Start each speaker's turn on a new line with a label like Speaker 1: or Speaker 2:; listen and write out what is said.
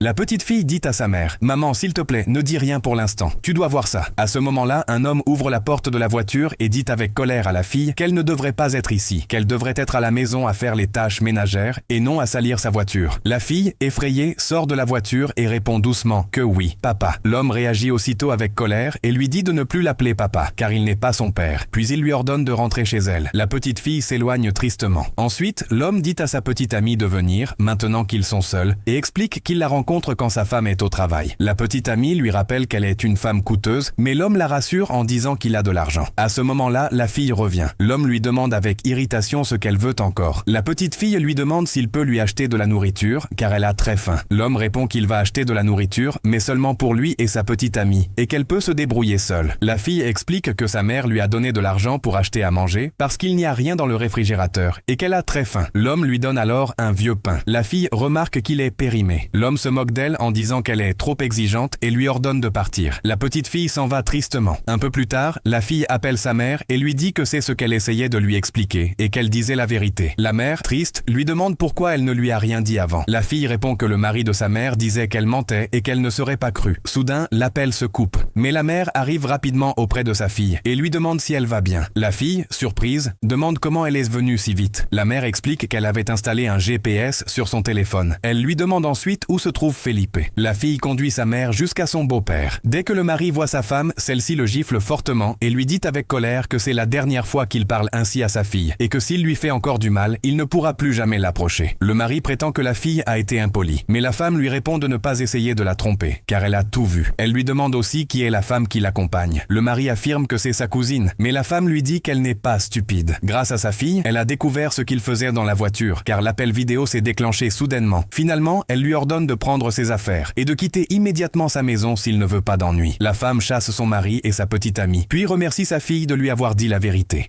Speaker 1: La petite fille dit à sa mère « Maman, s'il te plaît, ne dis rien pour l'instant. Tu dois voir ça. » À ce moment-là, un homme ouvre la porte de la voiture et dit avec colère à la fille qu'elle ne devrait pas être ici, qu'elle devrait être à la maison à faire les tâches ménagères et non à salir sa voiture. La fille, effrayée, sort de la voiture et répond doucement que oui, papa. L'homme réagit aussitôt avec colère et lui dit de ne plus l'appeler papa, car il n'est pas son père. Puis il lui ordonne de rentrer chez elle. La petite fille s'éloigne tristement. Ensuite, l'homme dit à sa petite amie de venir, maintenant qu'ils sont seuls, et explique qu'il la rencontre quand sa femme est au travail. La petite amie lui rappelle qu'elle est une femme coûteuse, mais l'homme la rassure en disant qu'il a de l'argent. À ce moment-là, la fille revient. L'homme lui demande avec irritation ce qu'elle veut encore. La petite fille lui demande s'il peut lui acheter de la nourriture, car elle a très faim. L'homme répond qu'il va acheter de la nourriture, mais seulement pour lui et sa petite amie, et qu'elle peut se débrouiller seule. La fille explique que sa mère lui a donné de l'argent pour acheter à manger, parce qu'il n'y a rien dans le réfrigérateur, et qu'elle a très faim. L'homme lui donne alors un vieux pain. La fille remarque qu'il est périmé. L'homme se moque d'elle en disant qu'elle est trop exigeante et lui ordonne de partir. La petite fille s'en va tristement. Un peu plus tard, la fille appelle sa mère et lui dit que c'est ce qu'elle essayait de lui expliquer, et qu'elle disait la vérité. La mère, triste, lui demande pourquoi elle ne lui a rien dit avant. La fille répond que le mari de sa mère disait qu'elle mentait et qu'elle ne serait pas crue. Soudain, l'appel se coupe. Mais la mère arrive rapidement auprès de sa fille et lui demande si elle va bien. La fille, surprise, demande comment elle est venue si vite. La mère explique qu'elle avait installé un GPS sur son téléphone. Elle lui demande ensuite où se trouve Felipe. La fille conduit sa mère jusqu'à son beau-père. Dès que le mari voit sa femme, celle-ci le gifle fortement et lui dit avec colère que c'est la dernière fois qu'il parle ainsi à sa fille et que s'il lui fait encore du mal, il ne pourra plus jamais l'approcher. Le mari prétend que la fille a été impolie, mais la femme lui répond de ne pas essayer de la tromper, car elle a tout vu. Elle lui demande aussi qui est la femme qui l'accompagne. Le mari affirme que c'est sa cousine, mais la femme lui dit qu'elle n'est pas stupide. Grâce à sa fille, elle a découvert ce qu'il faisait dans la voiture, car l'appel vidéo s'est déclenché soudainement. Finalement, elle lui ordonne de prendre ses affaires et de quitter immédiatement sa maison s'il ne veut pas d'ennui. La femme chasse son mari et sa petite amie, puis remercie sa fille de lui avoir dit la vérité.